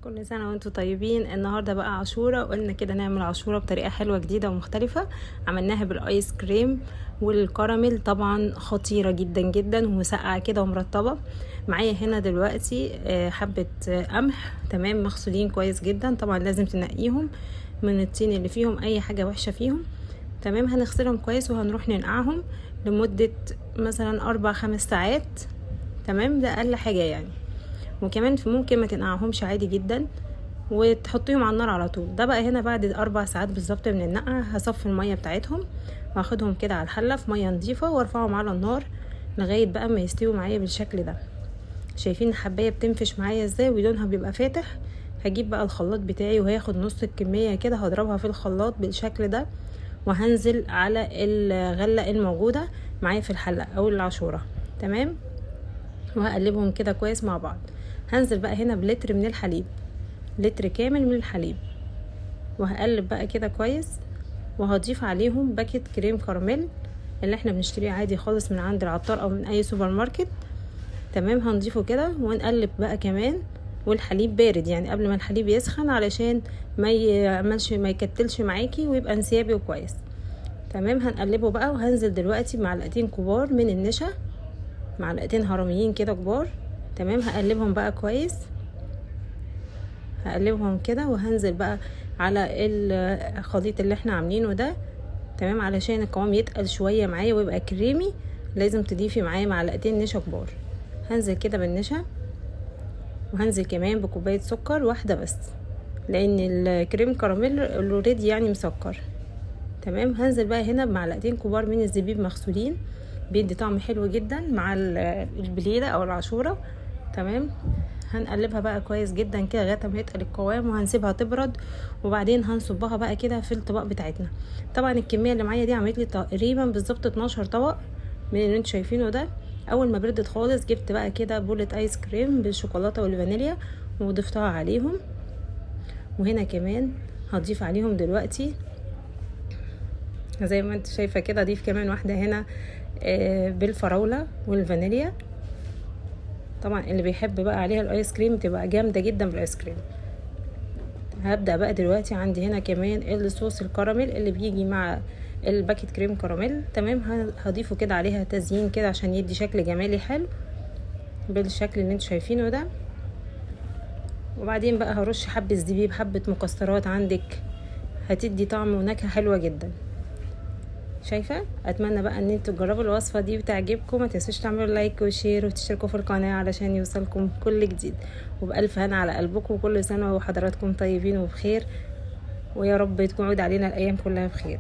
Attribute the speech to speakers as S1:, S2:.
S1: كل سنة وانتم طيبين. النهاردة بقى عاشورة، قلنا كده نعمل عاشورة بطريقة حلوة جديدة ومختلفة. عملناها بالايس كريم والكراميل، طبعا خطيرة جدا جدا ومسقعة كده ومرطبة. معايا هنا دلوقتي حبة قمح، تمام، مغسولين كويس جدا. طبعا لازم تنقيهم من الطين اللي فيهم اي حاجة وحشة فيهم، تمام. هنغسلهم كويس وهنروح ننقعهم لمدة مثلا 4-5 ساعات، تمام، ده اقل حاجة يعني. وكمان ممكن ما تنقعهمش عادي جدا وتحطيهم على النار على طول. ده بقى هنا بعد 4 ساعات بالظبط من النقع هصفي المية بتاعتهم واخدهم كده على الحلة في مية نظيفة وارفعهم على النار لغاية بقى ما يستووا معايا بالشكل ده. شايفين الحباية بتنفش معايا ازاي ولونها بيبقى فاتح؟ هجيب بقى الخلاط بتاعي وهاخد نص الكمية كده، هضربها في الخلاط بالشكل ده، وهنزل على الغلة الموجودة معايا في الحلة او العاشورة، تمام، وهقلبهم كده كويس مع بعض. هنزل بقى هنا بلتر من الحليب، لتر كامل من الحليب، وهقلب بقى كده كويس. وهضيف عليهم باكيت كريم كراميل اللي احنا بنشتريه عادي خالص من عند العطار او من اي سوبر ماركت، تمام. هنضيفه كده ونقلب بقى كمان، والحليب بارد يعني قبل ما الحليب يسخن علشان ما يكتلش معاكي ويبقى انسيابي وكويس، تمام. هنقلبه بقى، وهنزل دلوقتي بمعلقتين كبار من النشا، معلقتين هرميين كده كبار، تمام. هقلبهم بقى كويس، هقلبهم كده، وهنزل بقى على الخليط اللي احنا عاملينه ده، تمام. علشان القوام يتقل شويه معايا ويبقى كريمي لازم تضيفي معايا معلقتين نشا كبار. هنزل كده بالنشا، وهنزل كمان بكوبايه سكر واحده بس، لان الكريم كراميل اوريدي يعني مسكر، تمام. هنزل بقى هنا بمعلقتين كبار من الزبيب مغسولين، بيدي طعم حلو جدا مع البليله او العاشوره، تمام. هنقلبها بقى كويس جدا كده لغايه ما يتقل القوام، وهنسيبها تبرد، وبعدين هنصبها بقى كده في الطبق بتاعتنا. طبعا الكميه اللي معايا دي عملت لي تقريبا بالظبط 12 طبق من اللي انتوا شايفينه ده. اول ما بردت خالص جبت بقى كده بولة ايس كريم بالشوكولاته والفانيليا وضفتها عليهم، وهنا كمان هضيف عليهم دلوقتي زي ما انت شايفه كده، اضيف كمان واحده هنا بالفراوله والفانيليا. طبعا اللي بيحب بقى عليها الايس كريم تبقى جامده جدا بالايس كريم. هبدا بقى دلوقتي عندي هنا كمان الصوص الكراميل اللي بيجي مع الباكيت كريم كراميل، تمام. هضيفه كده عليها تزيين كده عشان يدي شكل جمالي حلو بالشكل اللي انتوا شايفينه ده. وبعدين بقى هرش حبه زبيب، حبه مكسرات عندك، هتدي طعم ونكهه حلوه جدا. شايفه؟ اتمنى بقى ان انتوا تجربوا الوصفه دي وتعجبكم. ما تنسوش تعملوا لايك وشير وتشتركوا في القناه علشان يوصلكم كل جديد. وبالف هنا على قلبكم، وكل سنه وحضراتكم طيبين وبخير، ويا رب تكون عود علينا الايام كلها بخير.